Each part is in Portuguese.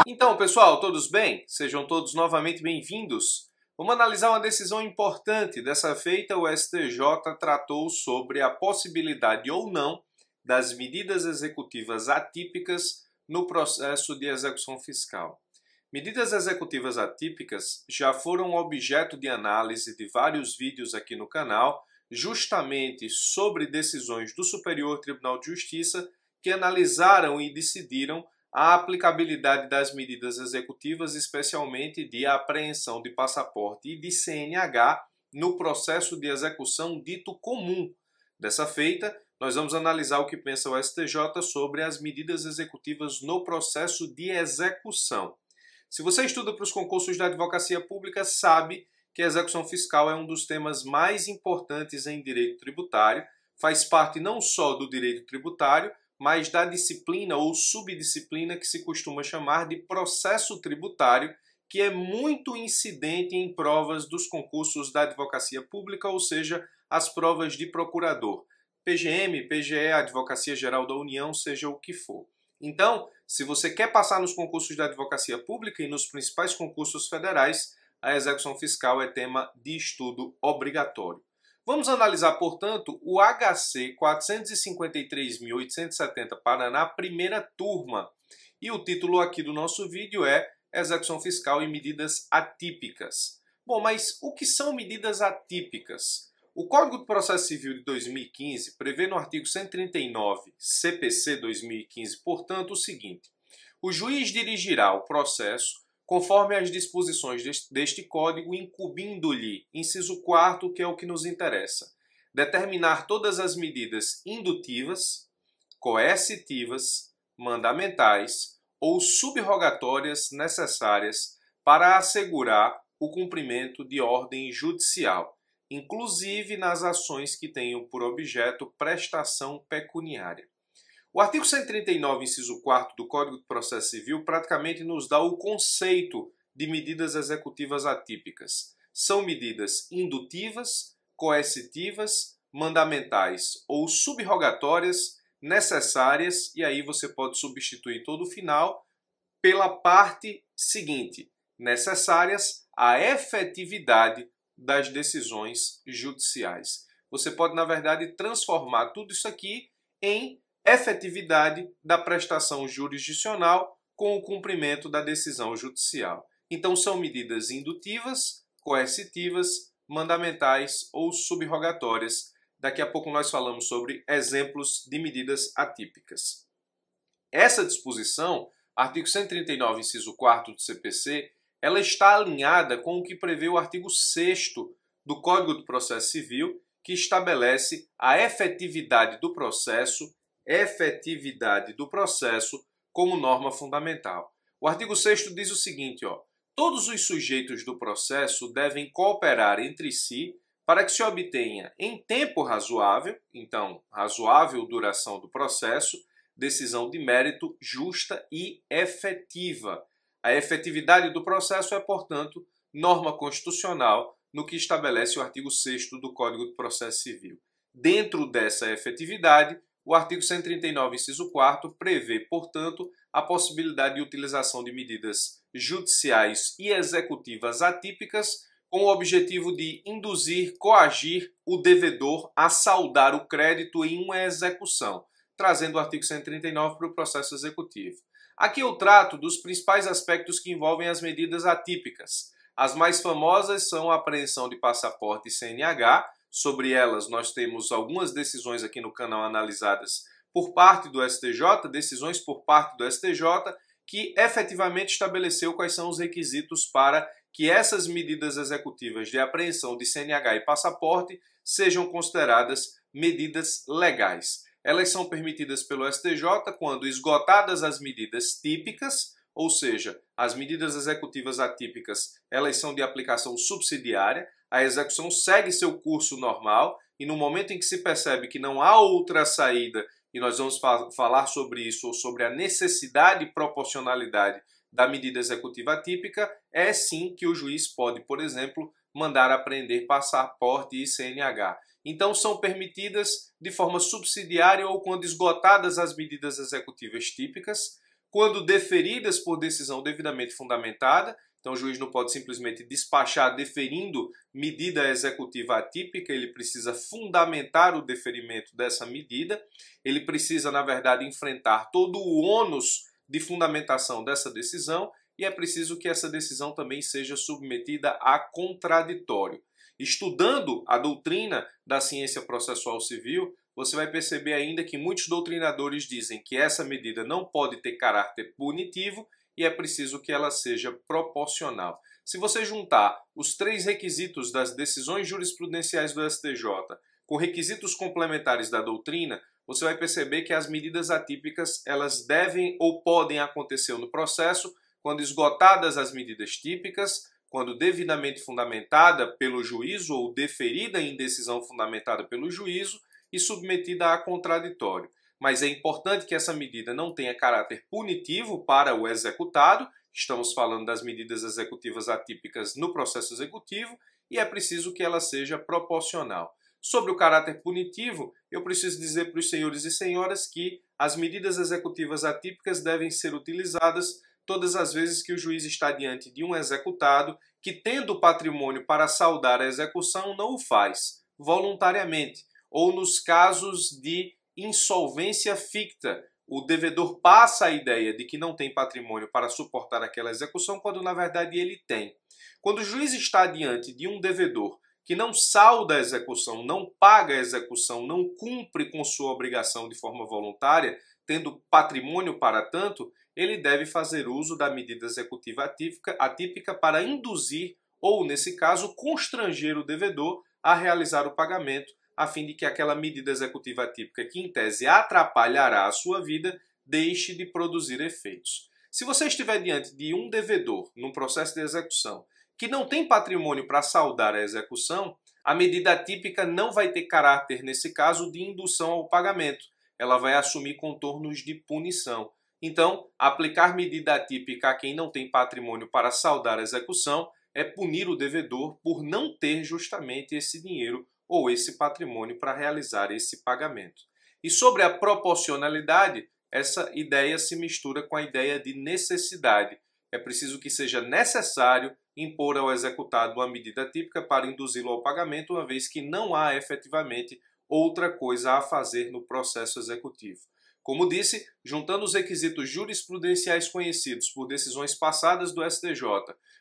Então, pessoal, todos bem? Sejam todos novamente bem-vindos. Vamos analisar uma decisão importante. Dessa feita, o STJ tratou sobre a possibilidade ou não das medidas executivas atípicas no processo de execução fiscal. Medidas executivas atípicas já foram objeto de análise de vários vídeos aqui no canal, justamente sobre decisões do Superior Tribunal de Justiça que analisaram e decidiram a aplicabilidade das medidas executivas, especialmente de apreensão de passaporte e de CNH no processo de execução dito comum. Dessa feita, nós vamos analisar o que pensa o STJ sobre as medidas executivas no processo de execução. Se você estuda para os concursos da advocacia pública, sabe que a execução fiscal é um dos temas mais importantes em direito tributário, faz parte não só do direito tributário, mas da disciplina ou subdisciplina que se costuma chamar de processo tributário, que é muito incidente em provas dos concursos da advocacia pública, ou seja, as provas de procurador, PGM, PGE, Advocacia Geral da União, seja o que for. Então, se você quer passar nos concursos da advocacia pública e nos principais concursos federais, a execução fiscal é tema de estudo obrigatório. Vamos analisar, portanto, o HC 453.870 Paraná, primeira turma. E o título aqui do nosso vídeo é Execução Fiscal e Medidas Atípicas. Bom, mas o que são medidas atípicas? O Código de Processo Civil de 2015 prevê no artigo 139, CPC 2015, portanto, o seguinte: o juiz dirigirá o processo conforme as disposições deste Código, incumbindo-lhe, inciso 4º, que é o que nos interessa, determinar todas as medidas indutivas, coercitivas, mandamentais ou subrogatórias necessárias para assegurar o cumprimento de ordem judicial, inclusive nas ações que tenham por objeto prestação pecuniária. O artigo 139, inciso 4º do Código de Processo Civil praticamente nos dá o conceito de medidas executivas atípicas. São medidas indutivas, coercitivas, mandamentais ou subrogatórias necessárias, e aí você pode substituir todo o final pela parte seguinte: necessárias à efetividade das decisões judiciais. Você pode, na verdade, transformar tudo isso aqui em efetividade da prestação jurisdicional com o cumprimento da decisão judicial. Então são medidas indutivas, coercitivas, mandamentais ou subrogatórias. Daqui a pouco nós falamos sobre exemplos de medidas atípicas. Essa disposição, artigo 139, inciso 4º do CPC, ela está alinhada com o que prevê o artigo 6º do Código do Processo Civil, que estabelece a efetividade do processo como norma fundamental. O artigo 6º diz o seguinte, todos os sujeitos do processo devem cooperar entre si para que se obtenha em tempo razoável, então, razoável duração do processo, decisão de mérito justa e efetiva. A efetividade do processo é, portanto, norma constitucional no que estabelece o artigo 6º do Código de Processo Civil. Dentro dessa efetividade, o artigo 139, inciso 4º, prevê, portanto, a possibilidade de utilização de medidas judiciais e executivas atípicas com o objetivo de induzir, coagir o devedor a saldar o crédito em uma execução, trazendo o artigo 139 para o processo executivo. Aqui eu trato dos principais aspectos que envolvem as medidas atípicas. As mais famosas são a apreensão de passaporte e CNH. Sobre elas, nós temos algumas decisões aqui no canal analisadas por parte do STJ, decisões por parte do STJ, que efetivamente estabeleceu quais são os requisitos para que essas medidas executivas de apreensão de CNH e passaporte sejam consideradas medidas legais. Elas são permitidas pelo STJ quando esgotadas as medidas típicas, ou seja, as medidas executivas atípicas, elas são de aplicação subsidiária, a execução segue seu curso normal e no momento em que se percebe que não há outra saída, e nós vamos falar sobre isso, ou sobre a necessidade e proporcionalidade da medida executiva atípica, é sim que o juiz pode, por exemplo, mandar apreender passaporte e CNH. Então são permitidas de forma subsidiária ou quando esgotadas as medidas executivas típicas, quando deferidas por decisão devidamente fundamentada. Então o juiz não pode simplesmente despachar deferindo medida executiva atípica, ele precisa fundamentar o deferimento dessa medida, ele precisa, na verdade, enfrentar todo o ônus de fundamentação dessa decisão e é preciso que essa decisão também seja submetida a contraditório. Estudando a doutrina da ciência processual civil, você vai perceber ainda que muitos doutrinadores dizem que essa medida não pode ter caráter punitivo e é preciso que ela seja proporcional. Se você juntar os 3 requisitos das decisões jurisprudenciais do STJ com requisitos complementares da doutrina, você vai perceber que as medidas atípicas elas devem ou podem acontecer no processo quando esgotadas as medidas típicas, quando devidamente fundamentada pelo juízo ou deferida em decisão fundamentada pelo juízo e submetida a contraditório. Mas é importante que essa medida não tenha caráter punitivo para o executado, estamos falando das medidas executivas atípicas no processo executivo, e é preciso que ela seja proporcional. Sobre o caráter punitivo, eu preciso dizer para os senhores e senhoras que as medidas executivas atípicas devem ser utilizadas todas as vezes que o juiz está diante de um executado que, tendo patrimônio para saldar a execução, não o faz voluntariamente, ou nos casos de insolvência ficta, o devedor passa a ideia de que não tem patrimônio para suportar aquela execução, quando na verdade ele tem. Quando o juiz está diante de um devedor que não salda a execução, não paga a execução, não cumpre com sua obrigação de forma voluntária, tendo patrimônio para tanto, ele deve fazer uso da medida executiva atípica para induzir ou, nesse caso, constranger o devedor a realizar o pagamento, a fim de que aquela medida executiva atípica que, em tese, atrapalhará a sua vida, deixe de produzir efeitos. Se você estiver diante de um devedor, num processo de execução, que não tem patrimônio para saldar a execução, a medida atípica não vai ter caráter, nesse caso, de indução ao pagamento. Ela vai assumir contornos de punição. Então, aplicar medida atípica a quem não tem patrimônio para saldar a execução é punir o devedor por não ter justamente esse dinheiro ou esse patrimônio para realizar esse pagamento. E sobre a proporcionalidade, essa ideia se mistura com a ideia de necessidade. É preciso que seja necessário impor ao executado uma medida típica para induzi-lo ao pagamento, uma vez que não há efetivamente outra coisa a fazer no processo executivo. Como disse, juntando os requisitos jurisprudenciais conhecidos por decisões passadas do STJ,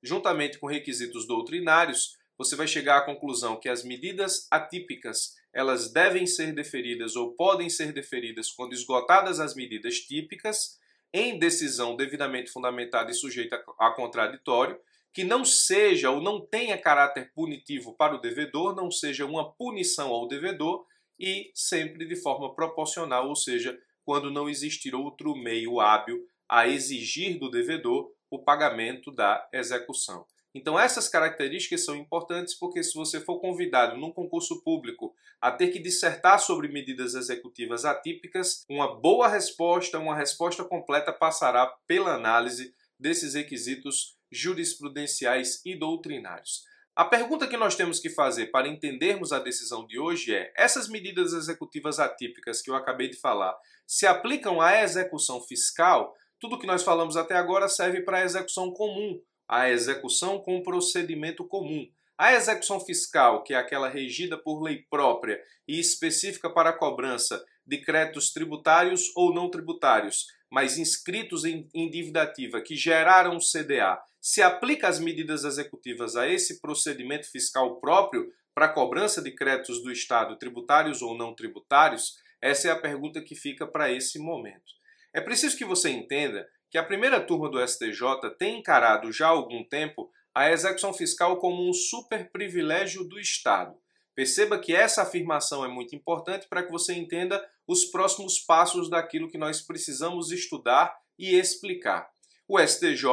juntamente com requisitos doutrinários, você vai chegar à conclusão que as medidas atípicas elas devem ser deferidas ou podem ser deferidas quando esgotadas as medidas típicas, em decisão devidamente fundamentada e sujeita a contraditório, que não seja ou não tenha caráter punitivo para o devedor, não seja uma punição ao devedor e sempre de forma proporcional, ou seja, quando não existir outro meio hábil a exigir do devedor o pagamento da execução. Então essas características são importantes porque se você for convidado num concurso público a ter que dissertar sobre medidas executivas atípicas, uma boa resposta, uma resposta completa passará pela análise desses requisitos jurisprudenciais e doutrinários. A pergunta que nós temos que fazer para entendermos a decisão de hoje é: essas medidas executivas atípicas que eu acabei de falar se aplicam à execução fiscal? Tudo que nós falamos até agora serve para a execução comum, a execução com procedimento comum. A execução fiscal, que é aquela regida por lei própria e específica para a cobrança de créditos tributários ou não tributários, mas inscritos em dívida ativa que geraram CDA, se aplica as medidas executivas a esse procedimento fiscal próprio para a cobrança de créditos do Estado, tributários ou não tributários? Essa é a pergunta que fica para esse momento. É preciso que você entenda que a primeira turma do STJ tem encarado já há algum tempo a execução fiscal como um superprivilégio do Estado. Perceba que essa afirmação é muito importante para que você entenda os próximos passos daquilo que nós precisamos estudar e explicar. O STJ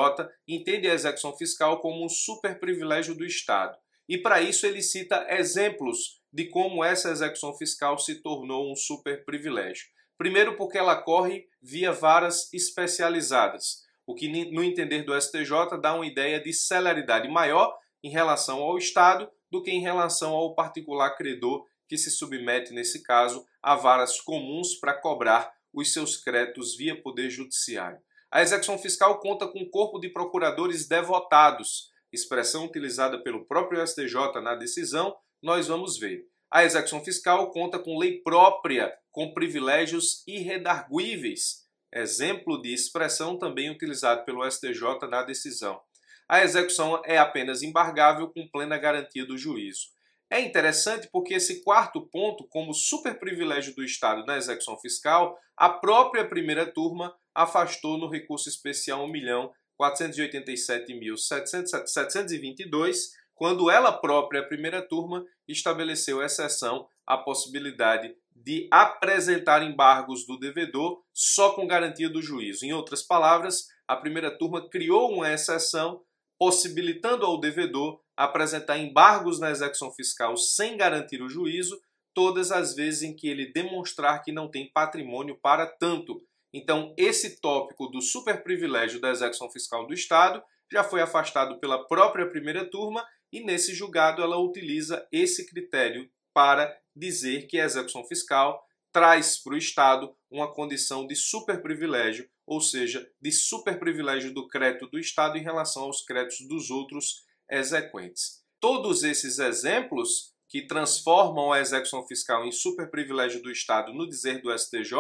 entende a execução fiscal como um superprivilégio do Estado. E para isso ele cita exemplos de como essa execução fiscal se tornou um superprivilégio. Primeiro porque ela corre via varas especializadas, o que no entender do STJ dá uma ideia de celeridade maior em relação ao Estado do que em relação ao particular credor que se submete, nesse caso, a varas comuns para cobrar os seus créditos via Poder Judiciário. A execução fiscal conta com um corpo de procuradores devotados, expressão utilizada pelo próprio STJ na decisão, nós vamos ver. A execução fiscal conta com lei própria, com privilégios irredarguíveis, exemplo de expressão também utilizado pelo STJ na decisão. A execução é apenas embargável com plena garantia do juízo. É interessante porque esse quarto ponto, como superprivilégio do Estado na execução fiscal, a própria primeira turma afastou no recurso especial 1.487.722, quando ela própria, a primeira turma, estabeleceu exceção à possibilidade de apresentar embargos do devedor só com garantia do juízo. Em outras palavras, a primeira turma criou uma exceção possibilitando ao devedor apresentar embargos na execução fiscal sem garantir o juízo, todas as vezes em que ele demonstrar que não tem patrimônio para tanto. Então, esse tópico do superprivilégio da execução fiscal do Estado já foi afastado pela própria primeira turma e nesse julgado ela utiliza esse critério para dizer que a execução fiscal traz para o Estado uma condição de superprivilégio, ou seja, de superprivilégio do crédito do Estado em relação aos créditos dos outros exequentes. Todos esses exemplos que transformam a execução fiscal em superprivilégio do Estado no dizer do STJ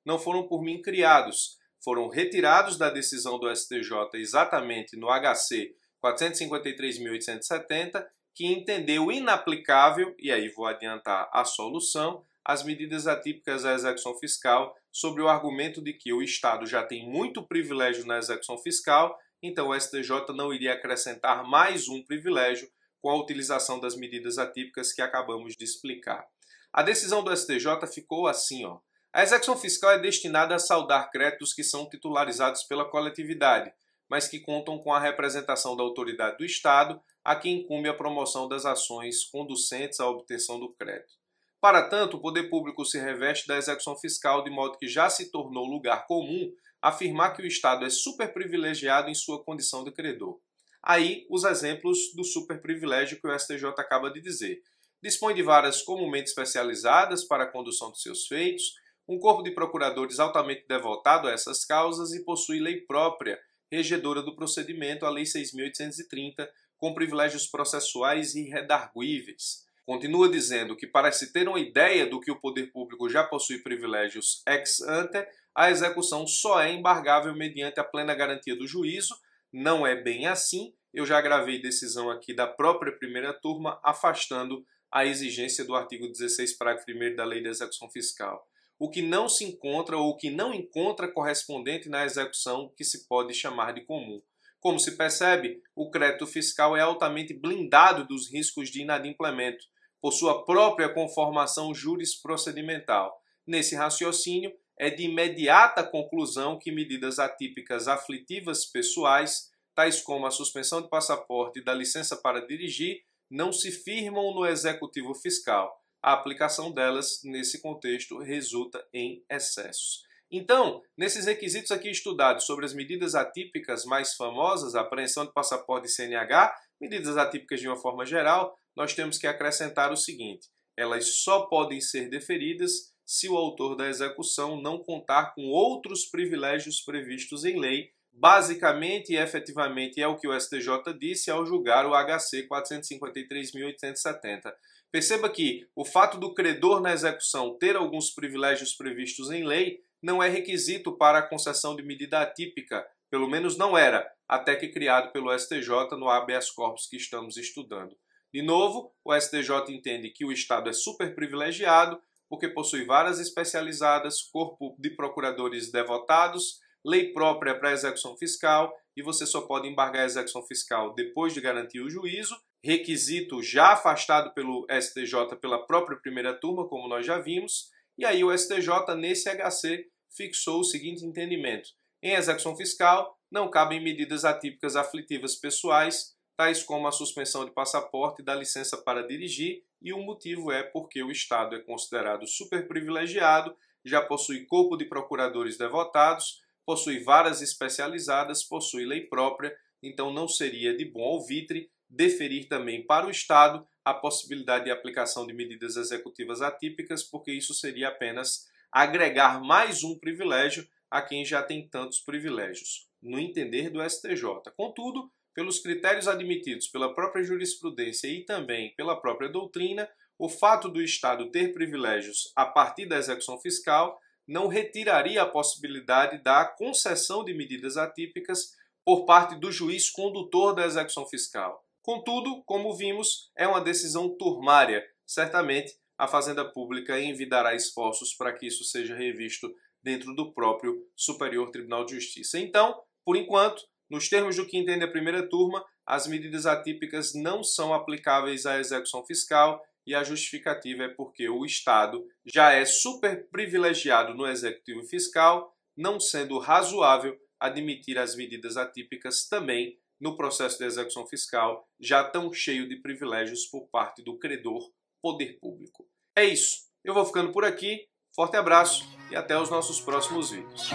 não foram por mim criados, foram retirados da decisão do STJ exatamente no HC 453.870, que entendeu inaplicável, e aí vou adiantar a solução, as medidas atípicas à execução fiscal sobre o argumento de que o Estado já tem muito privilégio na execução fiscal, então o STJ não iria acrescentar mais um privilégio com a utilização das medidas atípicas que acabamos de explicar. A decisão do STJ ficou assim, ó. A execução fiscal é destinada a saldar créditos que são titularizados pela coletividade, mas que contam com a representação da autoridade do Estado, a quem incumbe a promoção das ações conducentes à obtenção do crédito. Para tanto, o poder público se reveste da execução fiscal de modo que já se tornou lugar comum afirmar que o Estado é superprivilegiado em sua condição de credor. Aí, os exemplos do superprivilégio que o STJ acaba de dizer. Dispõe de varas comumente especializadas para a condução dos seus feitos, um corpo de procuradores altamente devotado a essas causas e possui lei própria, regedora do procedimento, a Lei 6.830, com privilégios processuais irredarguíveis. Continua dizendo que, para se ter uma ideia do que o poder público já possui privilégios ex ante, a execução só é embargável mediante a plena garantia do juízo. Não é bem assim. Eu já gravei decisão aqui da própria primeira turma, afastando a exigência do artigo 16, parágrafo 1º da Lei de Execução Fiscal. O que não se encontra ou o que não encontra correspondente na execução que se pode chamar de comum. Como se percebe, o crédito fiscal é altamente blindado dos riscos de inadimplemento, por sua própria conformação jurisprocedimental. Nesse raciocínio, é de imediata conclusão que medidas atípicas aflitivas pessoais, tais como a suspensão de passaporte e da licença para dirigir, não se firmam no executivo fiscal. A aplicação delas, nesse contexto, resulta em excessos. Então, nesses requisitos aqui estudados sobre as medidas atípicas mais famosas, a apreensão de passaporte e CNH, medidas atípicas de uma forma geral, nós temos que acrescentar o seguinte: elas só podem ser deferidas se o autor da execução não contar com outros privilégios previstos em lei. Basicamente e efetivamente é o que o STJ disse ao julgar o HC 453.870. Perceba que o fato do credor na execução ter alguns privilégios previstos em lei não é requisito para a concessão de medida atípica, pelo menos não era, até que criado pelo STJ no habeas corpus que estamos estudando. De novo, o STJ entende que o Estado é superprivilegiado porque possui varas especializadas, corpo de procuradores devotados, lei própria para a execução fiscal e você só pode embargar a execução fiscal depois de garantir o juízo, requisito já afastado pelo STJ pela própria primeira turma, como nós já vimos, e aí o STJ, nesse HC, fixou o seguinte entendimento: em execução fiscal, não cabem medidas atípicas aflitivas pessoais, tais como a suspensão de passaporte e da licença para dirigir, e o motivo é porque o Estado é considerado superprivilegiado, já possui corpo de procuradores devotados, possui varas especializadas, possui lei própria, então não seria de bom alvitre deferir também para o Estado a possibilidade de aplicação de medidas executivas atípicas, porque isso seria apenas agregar mais um privilégio a quem já tem tantos privilégios, no entender do STJ. Contudo, pelos critérios admitidos pela própria jurisprudência e também pela própria doutrina, o fato do Estado ter privilégios a partir da execução fiscal não retiraria a possibilidade da concessão de medidas atípicas por parte do juiz condutor da execução fiscal. Contudo, como vimos, é uma decisão turmária. Certamente, a Fazenda Pública envidará esforços para que isso seja revisto dentro do próprio Superior Tribunal de Justiça. Então, por enquanto, nos termos do que entende a primeira turma, as medidas atípicas não são aplicáveis à execução fiscal e a justificativa é porque o Estado já é super privilegiado no executivo fiscal, não sendo razoável admitir as medidas atípicas também no processo de execução fiscal, já tão cheio de privilégios por parte do credor poder público. É isso. Eu vou ficando por aqui. Forte abraço e até os nossos próximos vídeos.